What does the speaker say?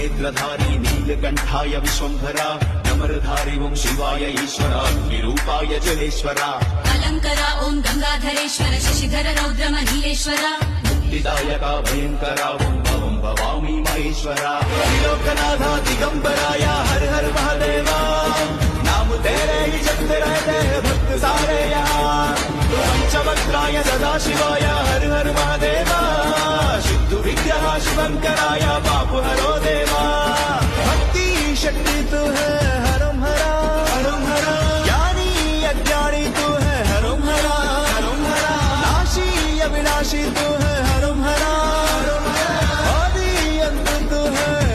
नेत्रधारी नीलकण्ठाय विश्वम्भरा डमरधारी ओं शिवाय ईश्वरा विरूपाय जलेश्वरा अलङ्करा ओं गंगाधरेश्वर शशिधर रौद्रमनीलेश्वरा मुक्तिदायका भयङ्करा ओं भवं भवामि महेश्वरा त्रिलोकनाथा दिगंबराया हर हर महादेवा नाम तेरे ही जपते रहते हैं भक्त सारे यहाँ पंचवक्त्राय सदा शिवाय हर हर महादेवा सिद्धु विग्रह शिवंकराय